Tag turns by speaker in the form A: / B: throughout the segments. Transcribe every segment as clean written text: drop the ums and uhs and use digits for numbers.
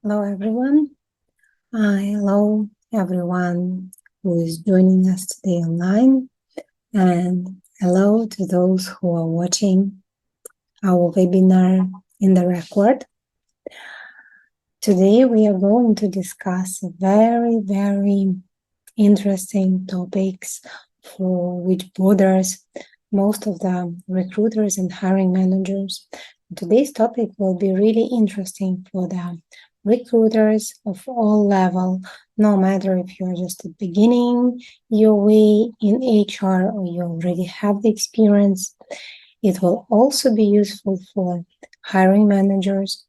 A: Hello, everyone. Hello, everyone who is joining us today online. And hello to those who are watching our webinar in the record. Today, we are going to discuss very, very interesting topics for which bothers most of the recruiters and hiring managers. Today's topic will be really interesting for the recruiters of all level, no matter if you're just beginning your way in HR or you already have the experience. It will also be useful for hiring managers,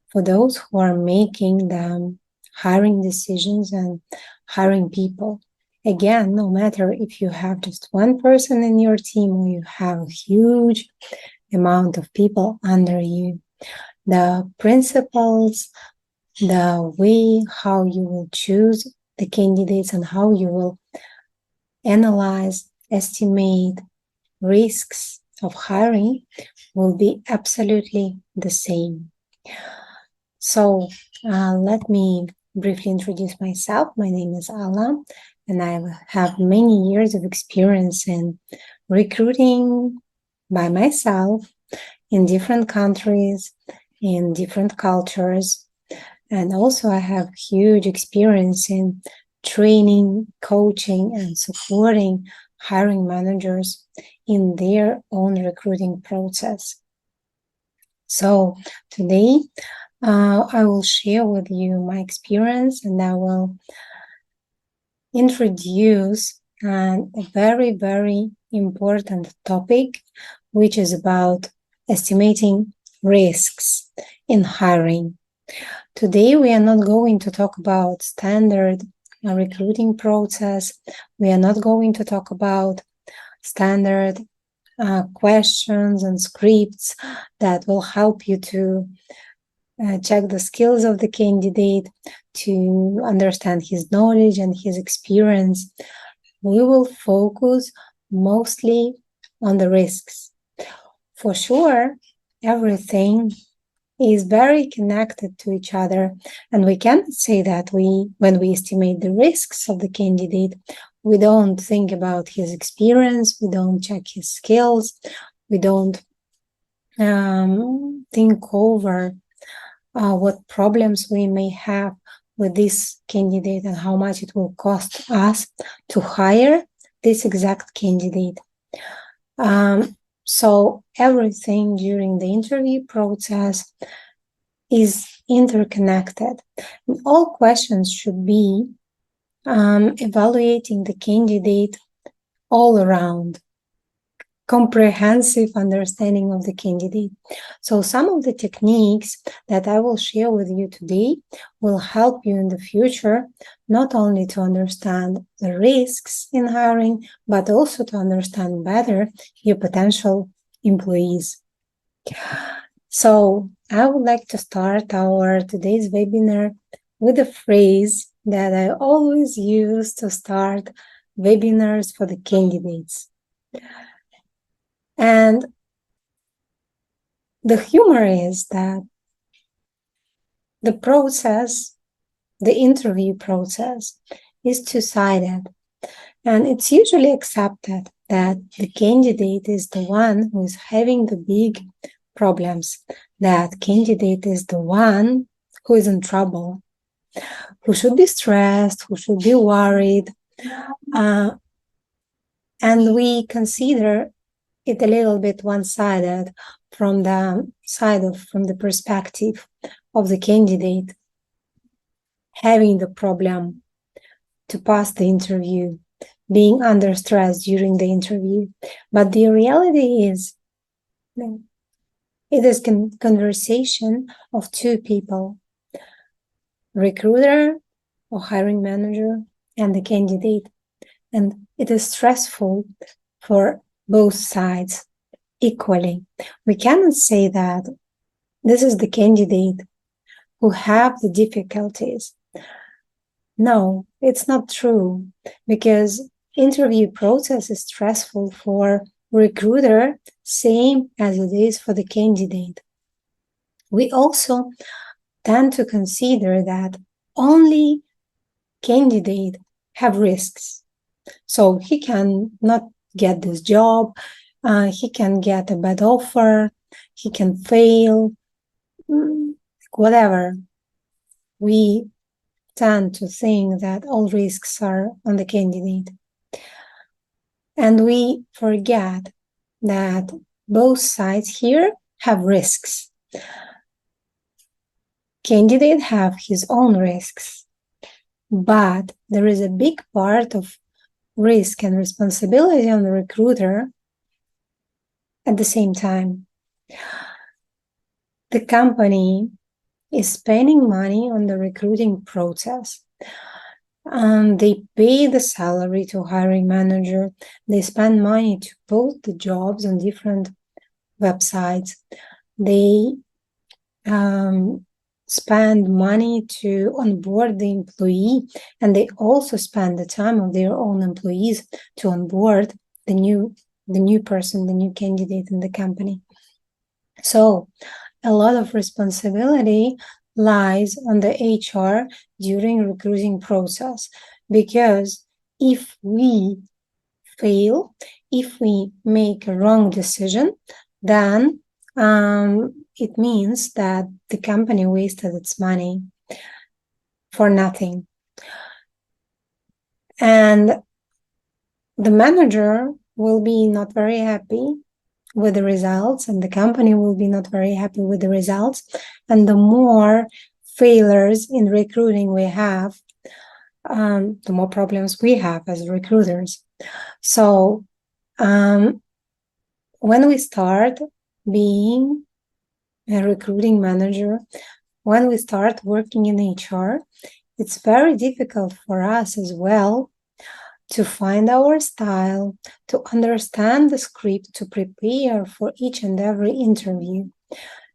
A: for those who are making the hiring decisions and hiring people. Again, no matter if you have just one person in your team or you have a huge amount of people under you, the principles, the way how you will choose the candidates and how you will analyze, estimate risks of hiring will be absolutely the same. So let me briefly introduce myself. My name is Alla, and I have many years of experience in recruiting by myself in different countries, in different cultures. And also I have huge experience in training, coaching, and supporting hiring managers in their own recruiting process. So today, I will share with you my experience, and I will introduce a very, very important topic, which is about estimating risks in hiring. Today, we are not going to talk about standard recruiting process. We are not going to talk about standard questions and scripts that will help you to check the skills of the candidate, to understand his knowledge and his experience. We will focus mostly on the risks. For sure, everything is very connected to each other, and we cannot say that when we estimate the risks of the candidate, we don't think about his experience, we don't check his skills, we don't think over what problems we may have with this candidate and how much it will cost us to hire this exact candidate. So everything during the interview process is interconnected. And all questions should be evaluating the candidate all around, comprehensive understanding of the candidate. So some of the techniques that I will share with you today will help you in the future, not only to understand the risks in hiring, but also to understand better your potential employees. So I would like to start our today's webinar with a phrase that I always use to start webinars for the candidates. And the humor is that the process, the interview process, is two-sided. And it's usually accepted that the candidate is the one who is having the big problems, that candidate is the one who is in trouble, who should be stressed, who should be worried. And we consider it a little bit one-sided from the perspective of the candidate having the problem to pass the interview, being under stress during the interview. But the reality is, it is conversation of two people, recruiter or hiring manager and the candidate. And it is stressful for both sides equally. We cannot say that this is the candidate who have the difficulties. No, it's not true, because interview process is stressful for recruiter, same as it is for the candidate. We also tend to consider that only candidates have risks. So he can not get this job, he can get a bad offer, he can fail, whatever. We tend to think that all risks are on the candidate. And we forget that both sides here have risks. Candidate have his own risks, but there is a big part of risk and responsibility on the recruiter at the same time. The company is spending money on the recruiting process. They pay the salary to hiring manager. They spend money to post the jobs on different websites. They spend money to onboard the employee, and they also spend the time of their own employees to onboard the new person, the new candidate in the company. So a lot of responsibility lies on the HR during recruiting process, because if we fail, if we make a wrong decision, then it means that the company wasted its money for nothing. And the manager will be not very happy with the results, and the company will be not very happy with the results. And the more failures in recruiting we have, the more problems we have as recruiters. So when we start being a recruiting manager, when we start working in HR, it's very difficult for us as well to find our style, to understand the script, to prepare for each and every interview.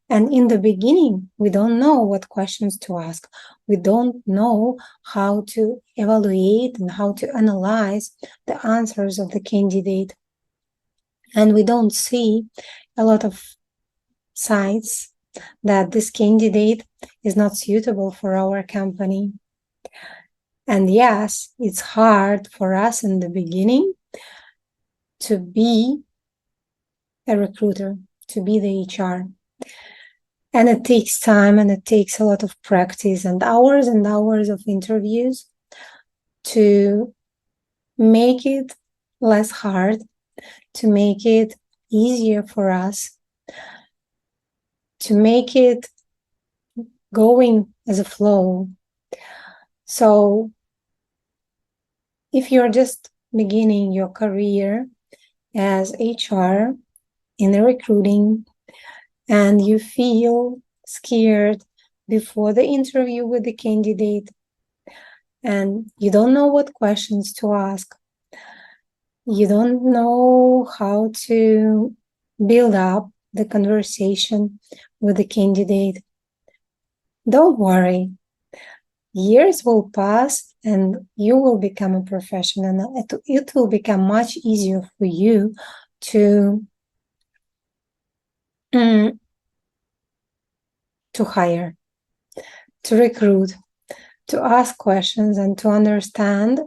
A: And in the beginning, we don't know what questions to ask. We don't know how to evaluate and how to analyze the answers of the candidate. And we don't see a lot of signs that this candidate is not suitable for our company. And yes, it's hard for us in the beginning to be a recruiter, to be the HR. And it takes time, and it takes a lot of practice and hours of interviews to make it less hard, to make it easier for us, to make it going as a flow. So if you're just beginning your career as HR in the recruiting, and you feel scared before the interview with the candidate, and you don't know what questions to ask, you don't know how to build up the conversation with the candidate, don't worry. Years will pass and you will become a professional. It will become much easier for you to hire, to recruit, to ask questions, and to understand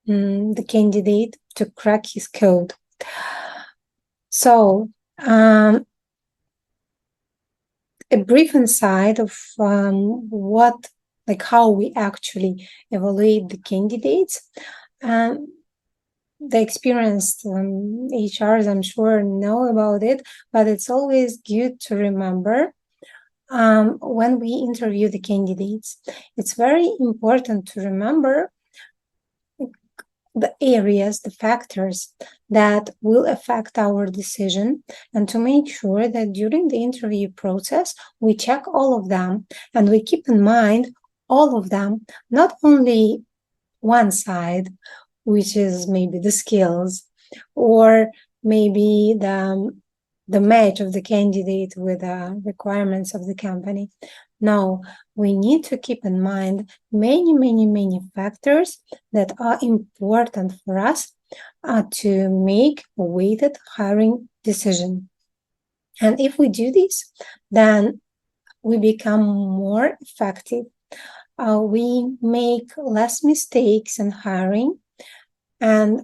A: the candidate, to crack his code. So a brief insight of how we actually evaluate the candidates. The experienced HRs, I'm sure, know about it, but it's always good to remember when we interview the candidates. It's very important to remember the areas, the factors that will affect our decision, and to make sure that during the interview process, we check all of them and we keep in mind all of them, not only one side, which is maybe the skills or maybe the match of the candidate with the requirements of the company. No, we need to keep in mind many factors that are important for us to make a weighted hiring decision. And if we do this, then we become more effective. We make less mistakes in hiring, and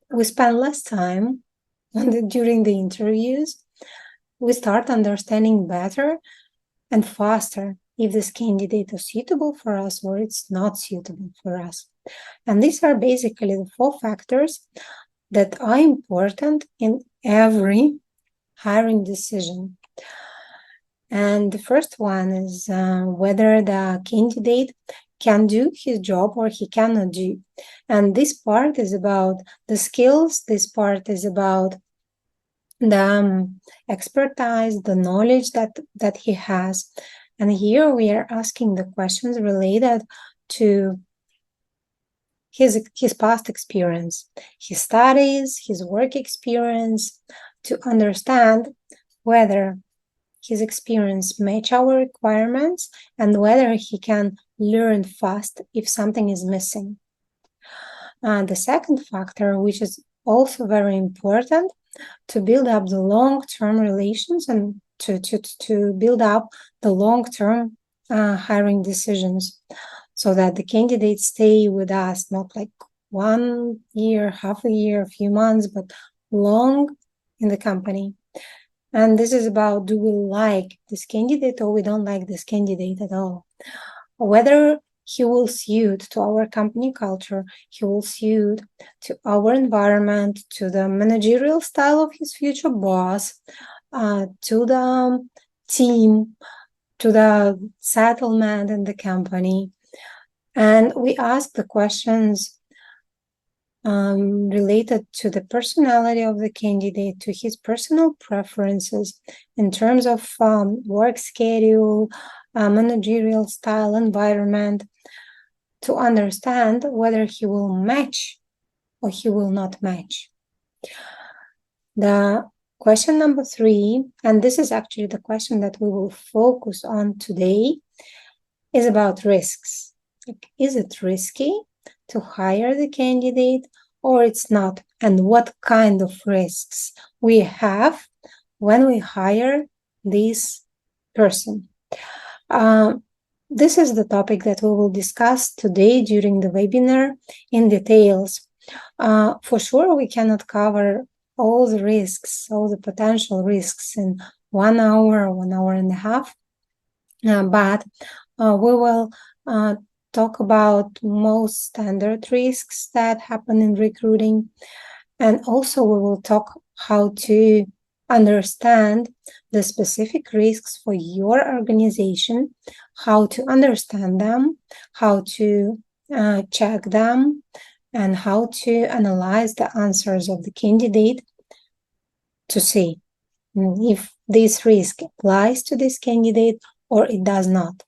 A: we spend less time during the interviews. We start understanding better and faster if this candidate is suitable for us or it's not suitable for us. And these are basically the 4 factors that are important in every hiring decision. And the first one is whether the candidate can do his job or he cannot do. And this part is about the skills, this part is about the expertise, the knowledge that he has. And here we are asking the questions related to his past experience, his studies, his work experience, to understand whether his experience match our requirements and whether he can learn fast if something is missing. The second factor, which is also very important, to build up the long-term relations and to build up the long-term hiring decisions so that the candidates stay with us, not like 1 year, half a year, a few months, but long in the company. And this is about, do we like this candidate or we don't like this candidate at all? Whether he will suit to our company culture, he will suit to our environment, to the managerial style of his future boss, to the team, to the settlement in the company. And we ask the questions related to the personality of the candidate, to his personal preferences in terms of work schedule, managerial style, environment, to understand whether he will match or he will not match. The question number 3, and this is actually the question that we will focus on today, is about risks. Like, is it risky to hire the candidate or it's not? And what kind of risks we have when we hire this person? This is the topic that we will discuss today during the webinar in details. For sure, we cannot cover all the risks, all the potential risks in 1 hour or 1 hour and a half, but we will talk about most standard risks that happen in recruiting, and also we will talk how to understand the specific risks for your organization, how to understand them, how to check them, and how to analyze the answers of the candidate to see if this risk applies to this candidate or it does not.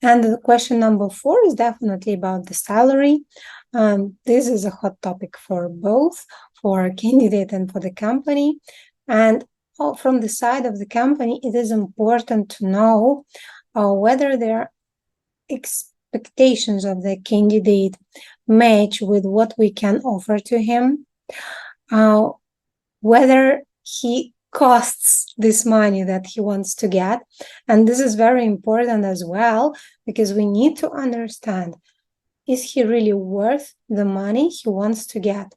A: And the question number 4 is definitely about the salary. This is a hot topic for both, for a candidate and for the company. And from the side of the company, it is important to know whether their expectations of the candidate match with what we can offer to him, whether he costs this money that he wants to get. And this is very important as well, because we need to understand, is he really worth the money he wants to get,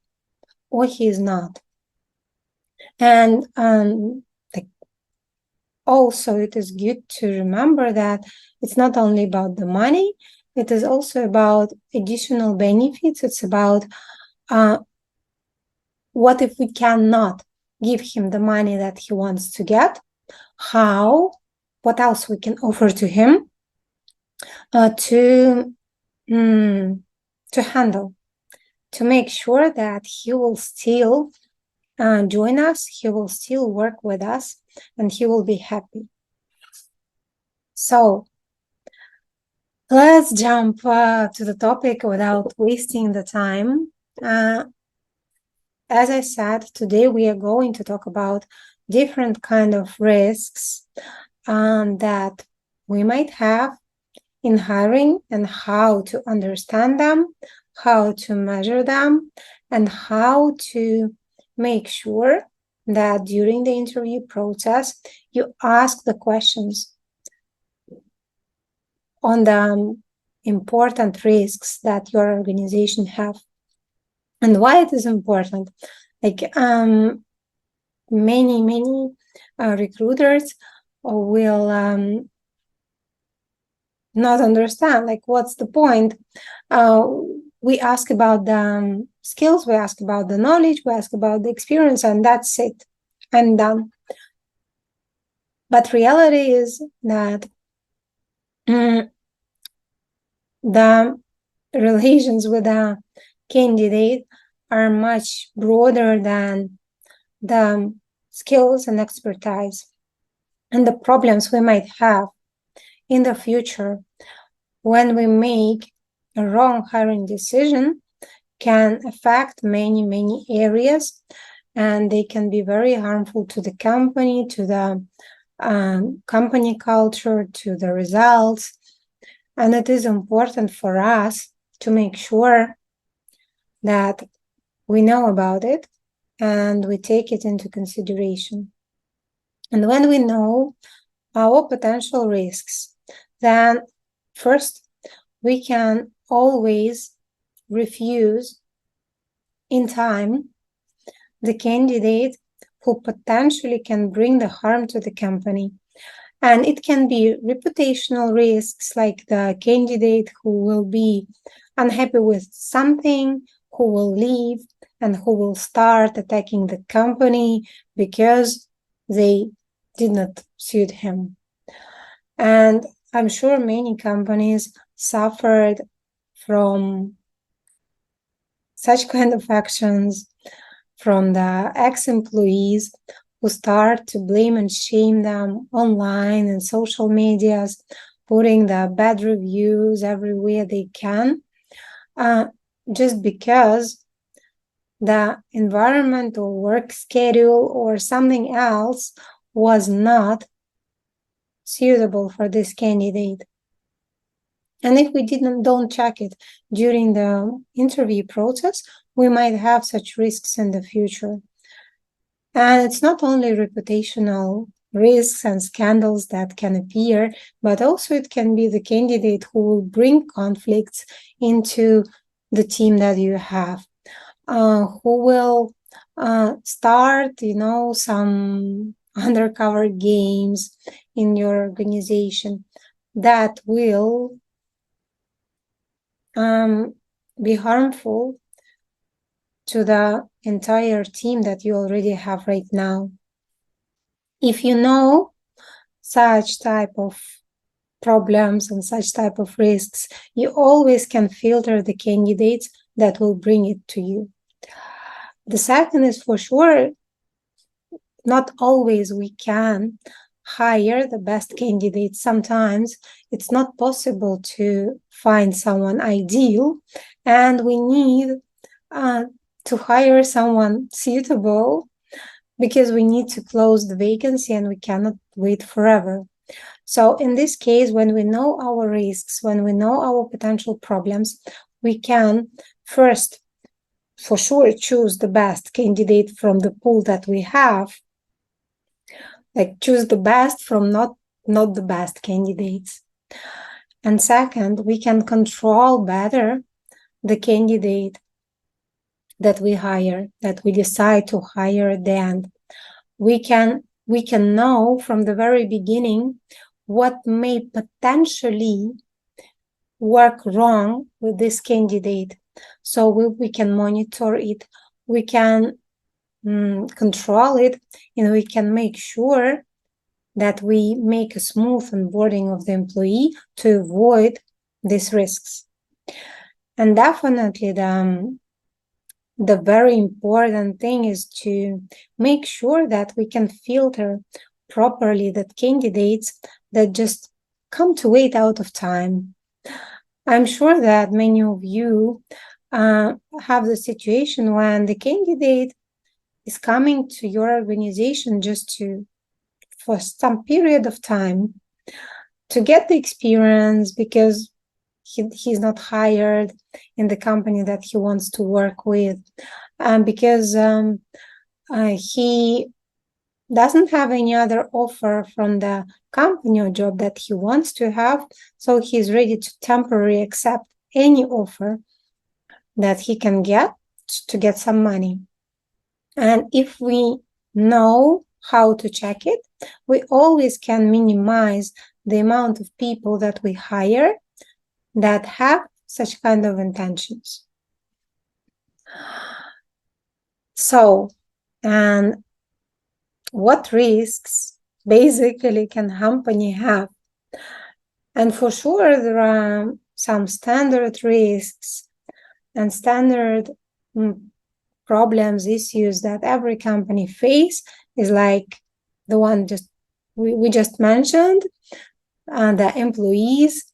A: or he is not? And also, it is good to remember that it's not only about the money, it is also about additional benefits. It's about what if we cannot give him the money that he wants to get? What else we can offer to him to handle, to make sure that he will still join us, he will still work with us, and he will be happy. So let's jump to the topic without wasting the time. As I said, today we are going to talk about different kind of risks that we might have in hiring and how to understand them, how to measure them, and how to make sure that during the interview process, you ask the questions on the important risks that your organization have. And why it is important? Like many recruiters will not understand, like, what's the point? We ask about the skills, we ask about the knowledge, we ask about the experience, and that's it. I'm done. But reality is that the relations with a candidate are much broader than the skills and expertise. And the problems we might have in the future when we make a wrong hiring decision can affect many areas, and they can be very harmful to the company, to the company culture, to the results. And it is important for us to make sure that we know about it and we take it into consideration. And when we know our potential risks, then first, we can always refuse in time the candidate who potentially can bring the harm to the company. And it can be reputational risks, like the candidate who will be unhappy with something, who will leave, and who will start attacking the company because they did not suit him. And I'm sure many companies suffered from such kind of actions from the ex-employees who start to blame and shame them online and social medias, putting the bad reviews everywhere they can, just because the environment or work schedule or something else was not suitable for this candidate. And if we don't check it during the interview process, we might have such risks in the future. And it's not only reputational risks and scandals that can appear, but also it can be the candidate who will bring conflicts into the team that you have, who will start, some undercover games in your organization that will be harmful to the entire team that you already have right now. If you know such type of problems and such type of risks, you always can filter the candidates that will bring it to you. The second is, for sure, not always we can hire the best candidates. Sometimes it's not possible to find someone ideal, and we need to hire someone suitable because we need to close the vacancy and we cannot wait forever. So in this case, when we know our risks, when we know our potential problems, we can first, for sure, choose the best candidate from the pool that we have. Like, choose the best from not the best candidates. And second, we can control better the candidate that we hire, that we decide to hire at the end. We can know from the very beginning what may potentially work wrong with this candidate. So we can monitor it, we can control it, and we can make sure that we make a smooth onboarding of the employee to avoid these risks. And definitely the very important thing is to make sure that we can filter properly the candidates that just come to wait out of time. I'm sure that many of you have the situation when the candidate is coming to your organization just for some period of time to get the experience, because he's not hired in the company that he wants to work with, because he doesn't have any other offer from the company or job that he wants to have, so he's ready to temporarily accept any offer that he can get to get some money. And if we know how to check it, we always can minimize the amount of people that we hire that have such kind of intentions. So, and what risks basically can company have? And for sure, there are some standard risks and standard problems, issues that every company face is like the one we just mentioned, the employees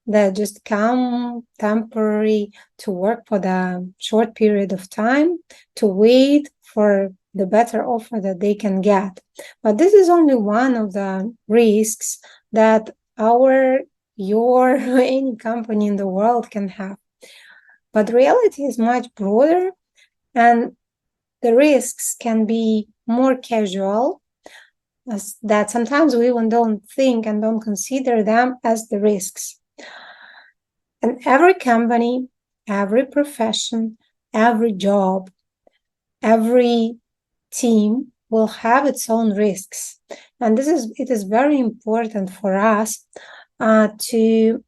A: that just come temporary to work for the short period of time to wait for the better offer that they can get. But this is only one of the risks that your any company in the world can have. But reality is much broader, and the risks can be more casual, that sometimes we even don't think and don't consider them as the risks. And every company, every profession, every job, every team will have its own risks. And it is very important for us to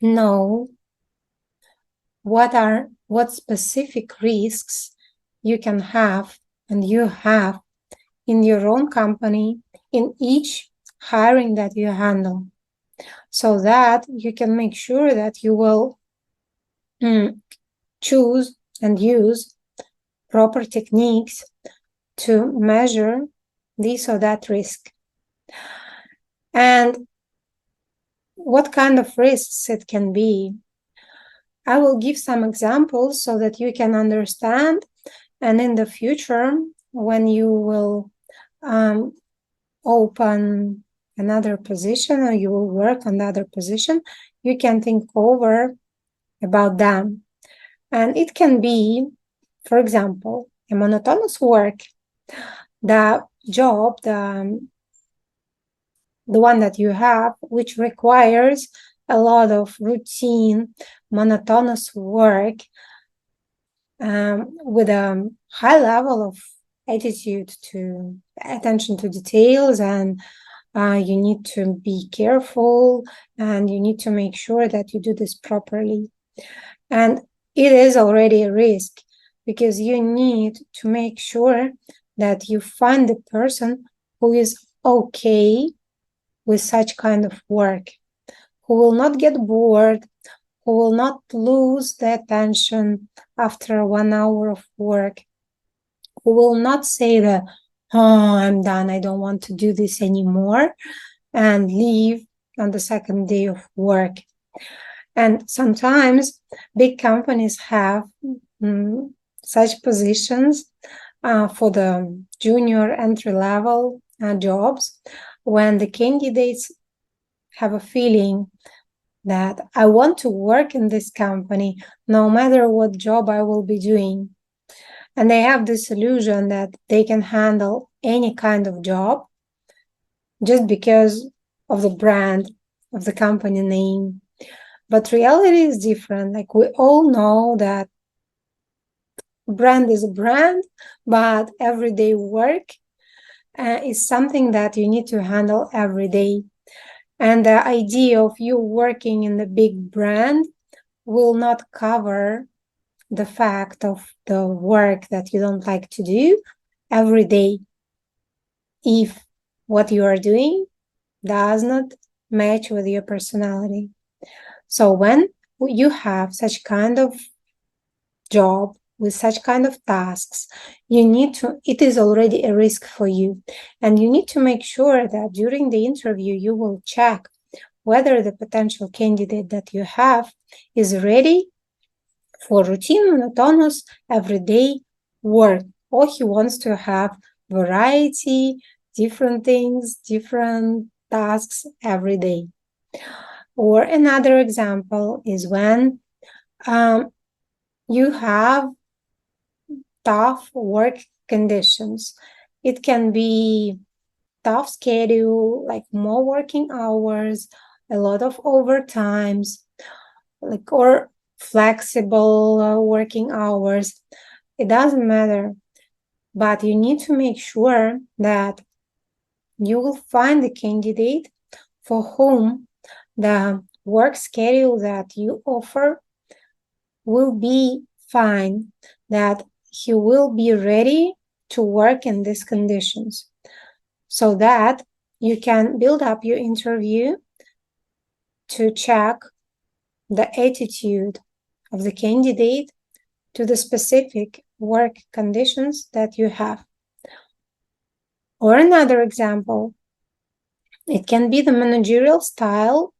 A: know what specific risks you can have and you have in your own company, in each hiring that you handle, so that you can make sure that you will choose and use proper techniques to measure this or that risk. And what kind of risks it can be? I will give some examples so that you can understand, and in the future, when you will open another position or you will work on another position, you can think over about them. And it can be, for example, a monotonous work, the job, the one that you have, which requires a lot of routine, monotonous work with a high level of attitude to attention to details, and you need to be careful and you need to make sure that you do this properly. And it is already a risk because you need to make sure that you find the person who is okay with such kind of work, who will not get bored, who will not lose the attention after 1 hour of work, who will not say that, oh, I'm done, I don't want to do this anymore, and leave on the second day of work. And sometimes big companies have such positions for the junior entry-level jobs, when the candidates have a feeling that I want to work in this company no matter what job I will be doing. And they have this illusion that they can handle any kind of job just because of the brand, of the company name. But reality is different. Like, we all know that brand is a brand, but everyday work is something that you need to handle every day. And the idea of you working in the big brand will not cover the fact of the work that you don't like to do every day, if what you are doing does not match with your personality. So when you have such kind of job with such kind of tasks, it is already a risk for you. And you need to make sure that during the interview, you will check whether the potential candidate that you have is ready for routine, monotonous, everyday work, or he wants to have variety, different things, different tasks every day. Or another example is when you have tough work conditions It can be tough schedule, like more working hours, a lot of overtimes, like or flexible working hours. It doesn't matter, but you need to make sure that you will find the candidate for whom the work schedule that you offer will be fine, that he will be ready to work in these conditions, so that you can build up your interview to check the attitude of the candidate to the specific work conditions that you have. Or another example, it can be the managerial style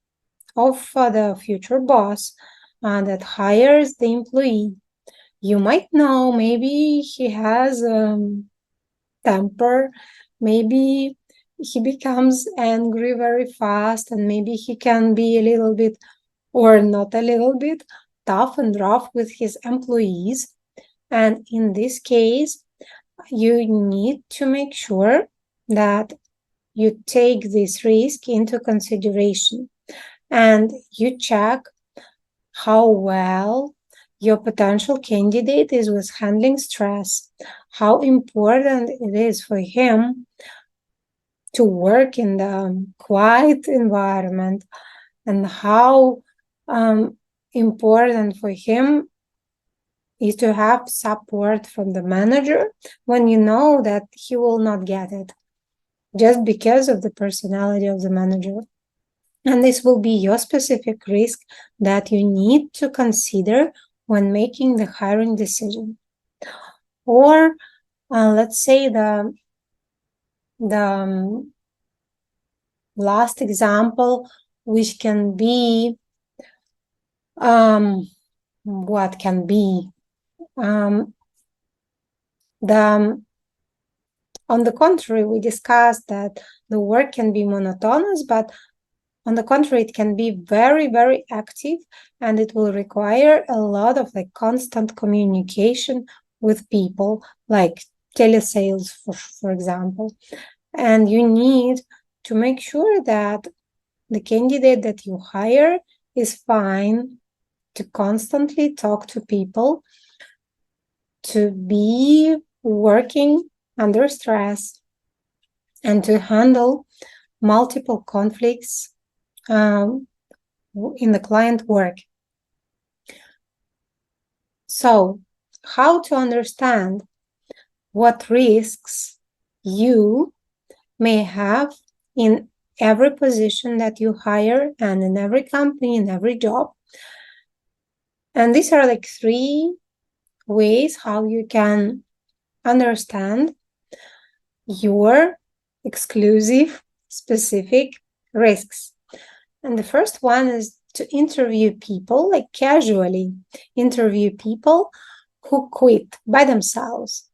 A: of the future boss that hires the employee. You might know maybe he has temper, maybe he becomes angry very fast, and maybe he can be a little bit, or not a little bit, tough and rough with his employees. And in this case, you need to make sure that you take this risk into consideration and you check how well your potential candidate is with handling stress, how important it is for him to work in the quiet environment, and how important for him is to have support from the manager when you know that he will not get it just because of the personality of the manager. And this will be your specific risk that you need to consider when making the hiring decision. Or let's say the last example, which can be what can be on the contrary, we discussed that the work can be monotonous, but on the contrary, it can be very, very active, and it will require a lot of like constant communication with people, like telesales, for example. And you need to make sure that the candidate that you hire is fine to constantly talk to people, to be working under stress, and to handle multiple conflicts in the client work. So, how to understand what risks you may have in every position that you hire and in every company, in every job. And these are like 3 ways how you can understand your exclusive specific risks. And the first one is to interview people, like casually interview people who quit by themselves.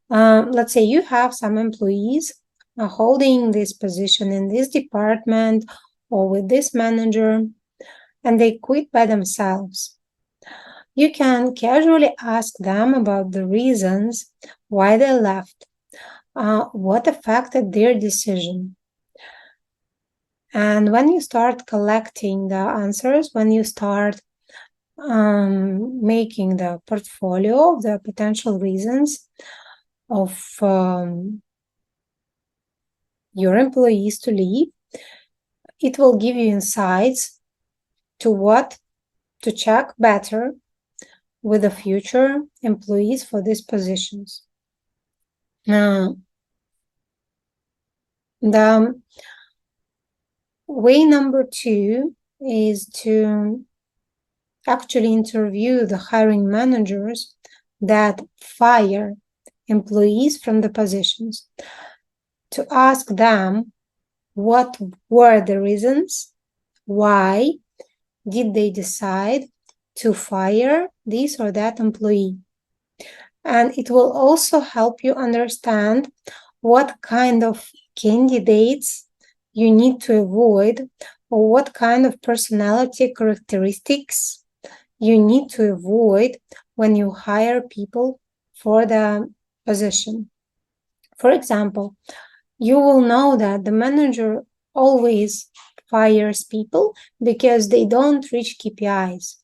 A: Let's say you have some employees holding this position in this department or with this manager, and they quit by themselves. You can casually ask them about the reasons why they left, what affected their decision. And when you start collecting the answers, when you start making the portfolio of the potential reasons of your employees to leave, it will give you insights to what to check better with the future employees for these positions. Now, the way number 2 is to actually interview the hiring managers that fire employees from the positions, to ask them what were the reasons, why did they decide to fire this or that employee. And it will also help you understand what kind of candidates you need to avoid, or what kind of personality characteristics you need to avoid when you hire people for the position. For example, you will know that the manager always fires people because they don't reach KPIs.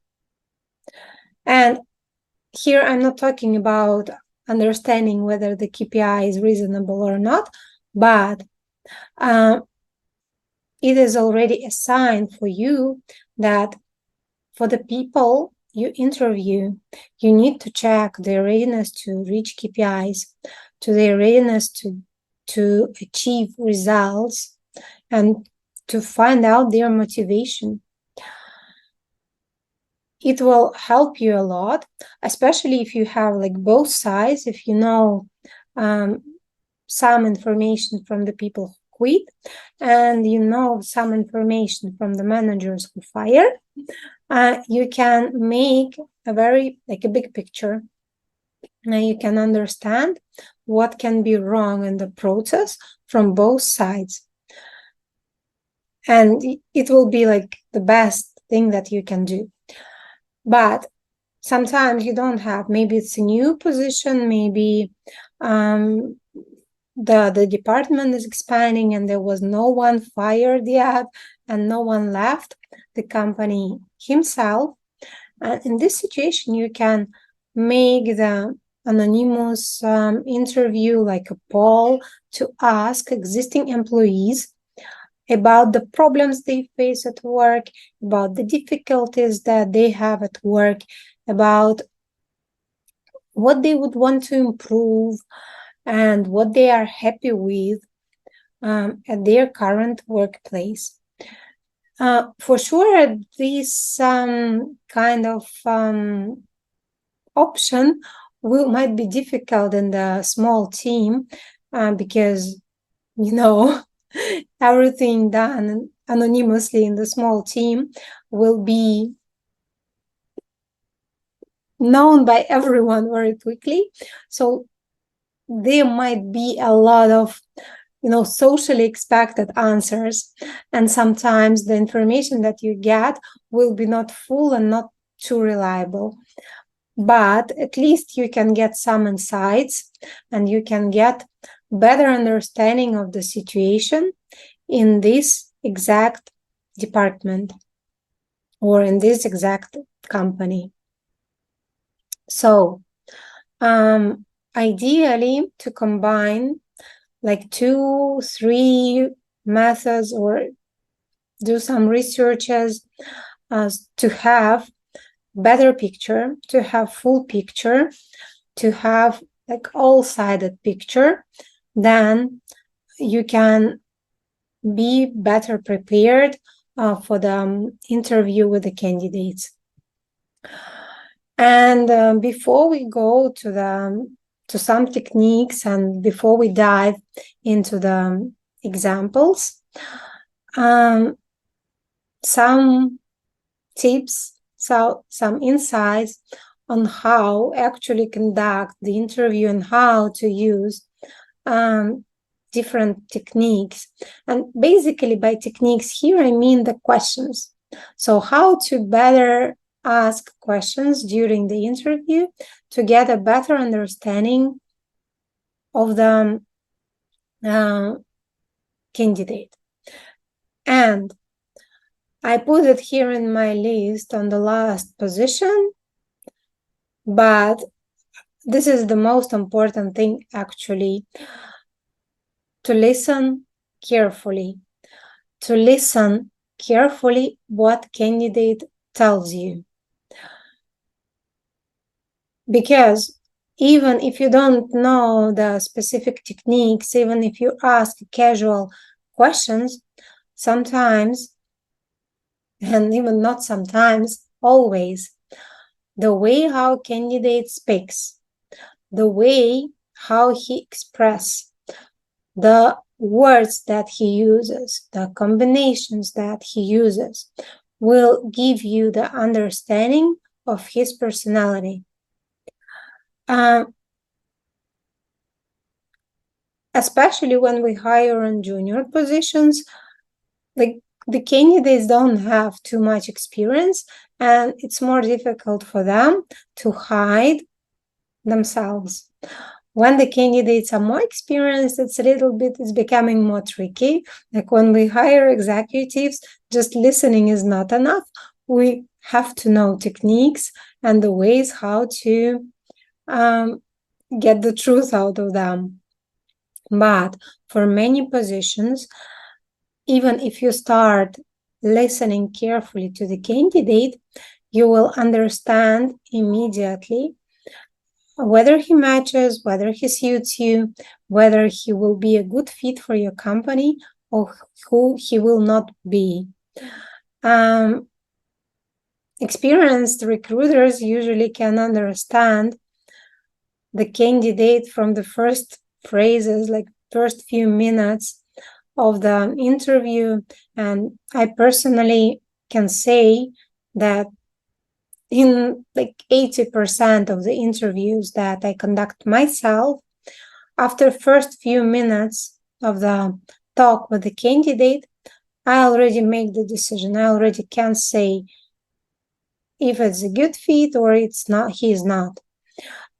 A: And here I'm not talking about understanding whether the KPI is reasonable or not, but it is already a sign for you that for the people you interview, you need to check their readiness to reach KPIs, to their readiness to achieve results, and to find out their motivation. It will help you a lot, especially if you have like both sides, if you know some information from the people who quit and you know some information from the managers who fire, you can make a very like a big picture. Now you can understand what can be wrong in the process from both sides. And it will be like the best thing that you can do. But sometimes you don't have, maybe it's a new position, maybe the department is expanding and there was no one fired yet and no one left the company himself. And in this situation, you can make the anonymous interview, like a poll, to ask existing employees about the problems they face at work, about the difficulties that they have at work, about what they would want to improve and what they are happy with at their current workplace. For sure, this kind of option might be difficult in the small team because, you know, everything done anonymously in the small team will be known by everyone very quickly. So there might be a lot of, you know, socially expected answers. And sometimes the information that you get will be not full and not too reliable. But at least you can get some insights and you can get better understanding of the situation in this exact department or in this exact company. So ideally, to combine like 2-3 methods or do some researches to have better picture, to have full picture, to have like all-sided picture, then you can be better prepared for the interview with the candidates. And before we go to some techniques and before we dive into the examples, some tips, so some insights on how actually conduct the interview and how to use different techniques. And basically by techniques here, I mean the questions. So how to better ask questions during the interview to get a better understanding of the candidate. And I put it here in my list on the last position, but this is the most important thing actually, to listen carefully. To listen carefully what candidate tells you. Because even if you don't know the specific techniques, even if you ask casual questions, sometimes, and even not sometimes, always, the way how candidate speaks, the way how he expresses, the words that he uses, the combinations that he uses, will give you the understanding of his personality. Especially when we hire on junior positions, like the candidates don't have too much experience and it's more difficult for them to hide themselves. When the candidates are more experienced, it's becoming more tricky. Like when we hire executives, just listening is not enough. We have to know techniques and the ways how to get the truth out of them. But for many positions, even if you start listening carefully to the candidate, you will understand immediately whether he matches, whether he suits you, whether he will be a good fit for your company, or who he will not be. Experienced recruiters usually can understand the candidate from the first phrases, like first few minutes of the interview. And I personally can say that in like 80% of the interviews that I conduct myself, after first few minutes of the talk with the candidate, I already make the decision. I already can say if it's a good fit or it's not, he is not.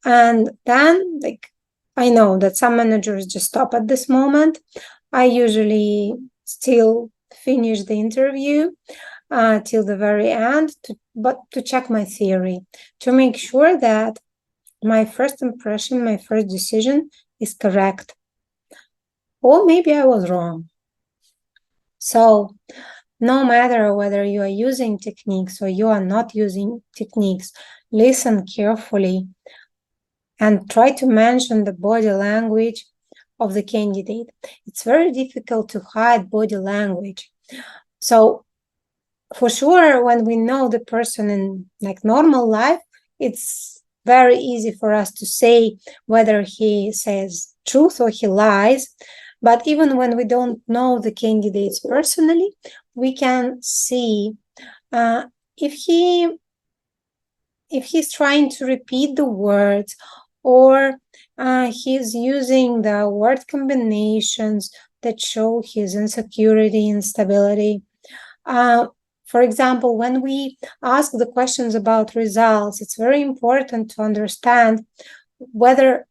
A: And then, like, I know that some managers just stop at this moment. I usually still finish the interview till the very end, but to check my theory, to make sure that my first impression, my first decision is correct. Or maybe I was wrong. So no matter whether you are using techniques or you are not using techniques, listen carefully and try to mention the body language of the candidate. It's very difficult to hide body language. So for sure, when we know the person in like normal life, it's very easy for us to say whether he says truth or he lies. But even when we don't know the candidates personally, we can see if he's trying to repeat the words, or he's using the word combinations that show his insecurity, instability. For example, when we ask the questions about results, it's very important to understand whether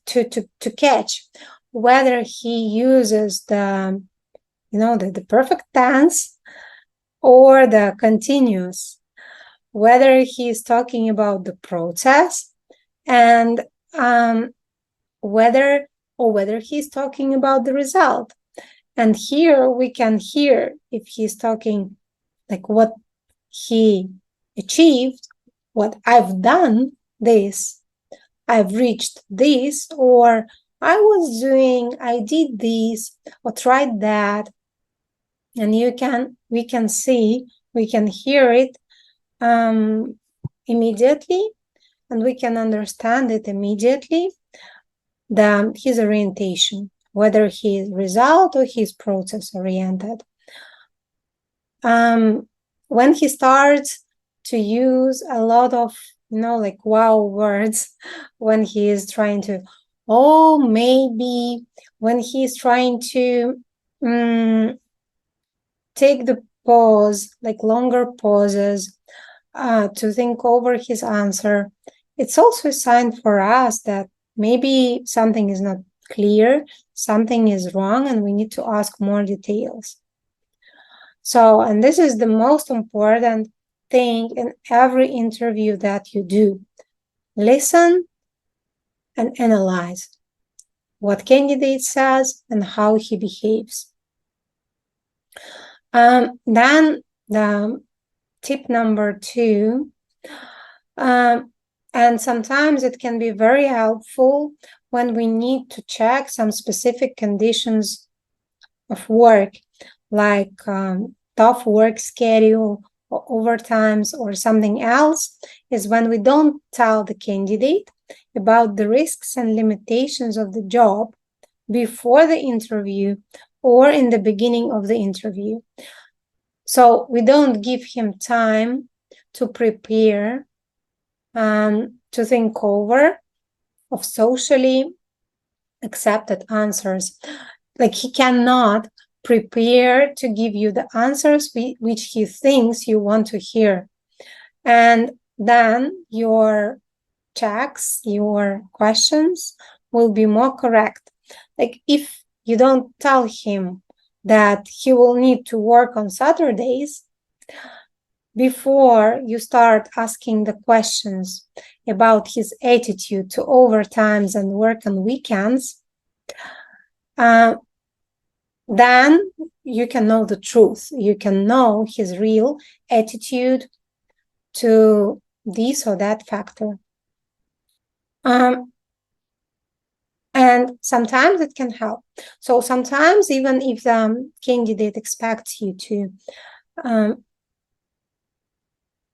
A: to catch whether he uses the perfect tense or the continuous, whether he's talking about the process, and whether he's talking about the result. And here we can hear if he's talking like what he achieved, what I've done this, I've reached this, or I did this, or tried that. And we can hear it immediately, and we can understand it immediately, his orientation, whether he is result or he's process oriented. When he starts to use a lot of like wow words, when he is trying to maybe, when he's trying to take the pause, like longer pauses, to think over his answer, it's also a sign for us that maybe something is not clear, something is wrong, and we need to ask more details. So, and this is the most important thing in every interview that you do. Listen and analyze what candidate says and how he behaves. Then the tip number 2, and sometimes it can be very helpful when we need to check some specific conditions of work, like tough work schedule or overtimes or something else, is when we don't tell the candidate about the risks and limitations of the job before the interview or in the beginning of the interview. So we don't give him time to prepare, to think over of socially accepted answers. Like he cannot prepare to give you the answers which he thinks you want to hear. And then your checks, your questions will be more correct. Like if you don't tell him that he will need to work on Saturdays, before you start asking the questions about his attitude to overtimes and work on weekends, then you can know the truth. You can know his real attitude to this or that factor. And sometimes it can help. So sometimes even if the candidate expects you to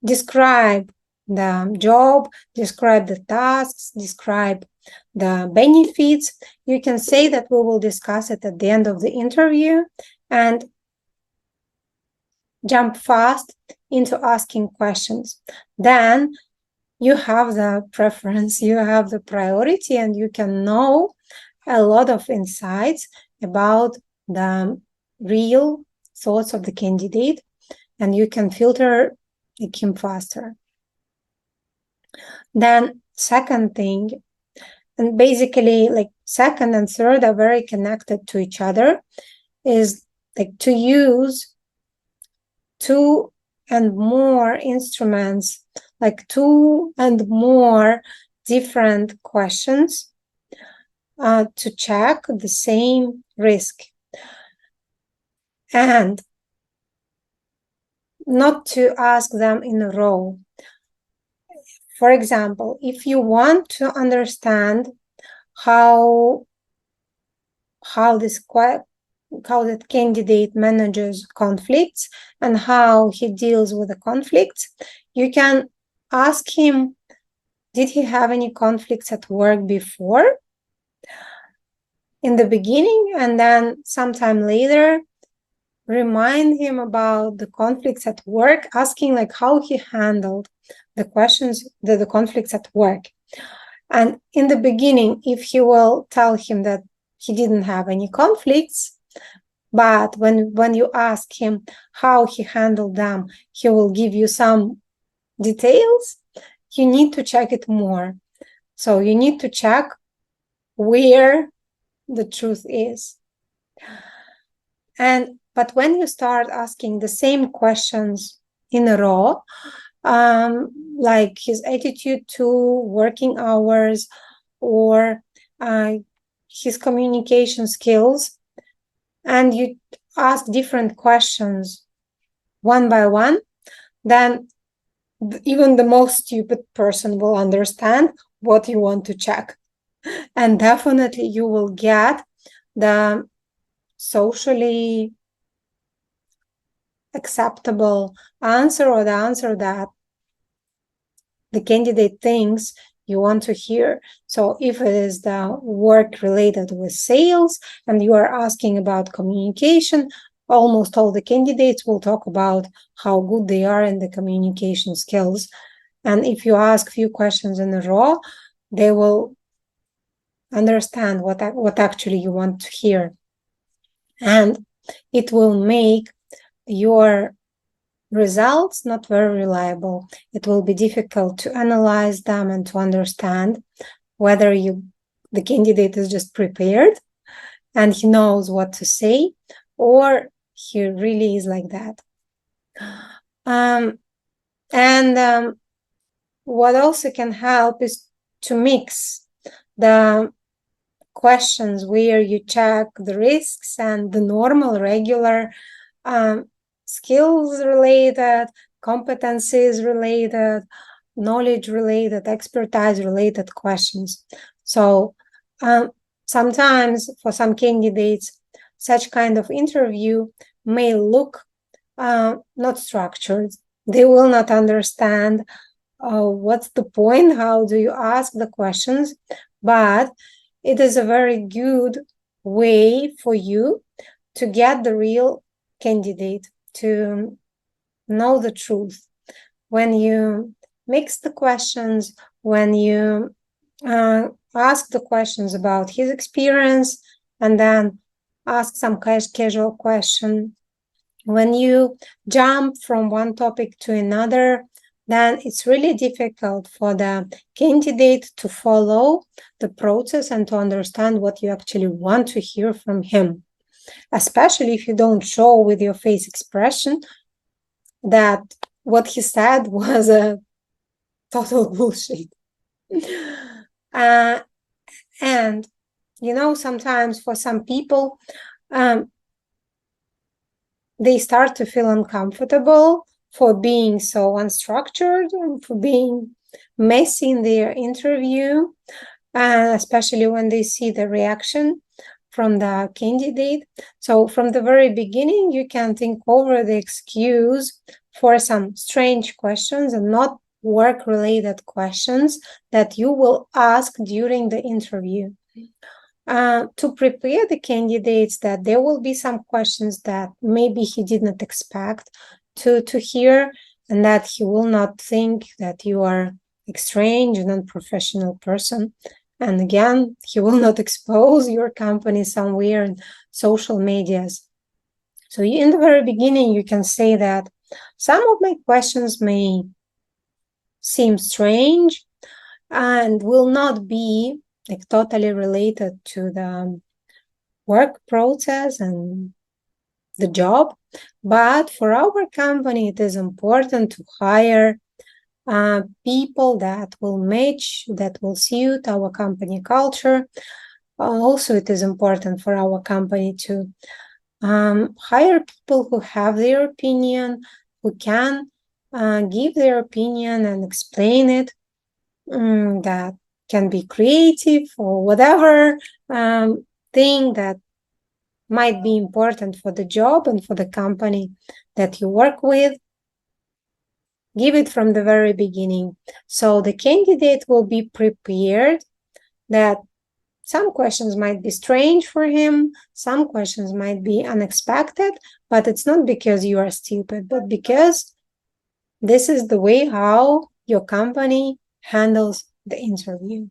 A: describe the job, describe the tasks, describe the benefits, you can say that we will discuss it at the end of the interview and jump fast into asking questions. Then you have the preference, you have the priority, and you can know a lot of insights about the real thoughts of the candidate, and you can filter him faster. Then second thing, and basically like second and third are very connected to each other, is like to use 2 and more instruments, like 2 and more different questions to check the same risk, and not to ask them in a row. For example, if you want to understand how that candidate manages conflicts and how he deals with the conflicts, you can ask him, did he have any conflicts at work before, in the beginning, and then sometime later remind him about the conflicts at work, asking like how he handled the questions, the conflicts at work. And in the beginning, if he will tell him that he didn't have any conflicts, but when you ask him how he handled them, he will give you some details, you need to check it more. So you need to check where the truth is. But when you start asking the same questions in a row, like his attitude to working hours or his communication skills, and you ask different questions one by one, then even the most stupid person will understand what you want to check. And definitely you will get the socially acceptable answer, or the answer that the candidate thinks you want to hear. So if it is the work related with sales and you are asking about communication, almost all the candidates will talk about how good they are in the communication skills. And if you ask few questions in a row, they will understand what actually you want to hear. And it will make your results not very reliable. It will be difficult to analyze them and to understand whether the candidate is just prepared and he knows what to say, or he really is like that. What also can help is to mix the questions where you check the risks and the normal, regular skills related, competencies related, knowledge related, expertise related questions. So sometimes for some candidates, such kind of interview may look not structured. They will not understand what's the point, how do you ask the questions, but it is a very good way for you to get the real candidate, to know the truth. When you mix the questions, when you ask the questions about his experience and then ask some casual question, when you jump from one topic to another, then it's really difficult for the candidate to follow the process and to understand what you actually want to hear from him, especially if you don't show with your face expression that what he said was a total bullshit. And sometimes for some people, they start to feel uncomfortable for being so unstructured and for being messy in their interview, especially when they see the reaction from the candidate. So from the very beginning, you can think over the excuse for some strange questions and not work-related questions that you will ask during the interview. To prepare the candidates that there will be some questions that maybe he did not expect to hear, and that he will not think that you are a strange and unprofessional person. And again, he will not expose your company somewhere in social medias. So in the very beginning, you can say that some of my questions may seem strange and will not be totally related to the work process and the job. But for our company, it is important to hire people that will match, that will suit our company culture. Also, it is important for our company to hire people who have their opinion, who can give their opinion and explain it, that can be creative or whatever thing that might be important for the job and for the company that you work with. Give it from the very beginning. So the candidate will be prepared that some questions might be strange for him, some questions might be unexpected, but it's not because you are stupid, but because this is the way how your company handles the interview.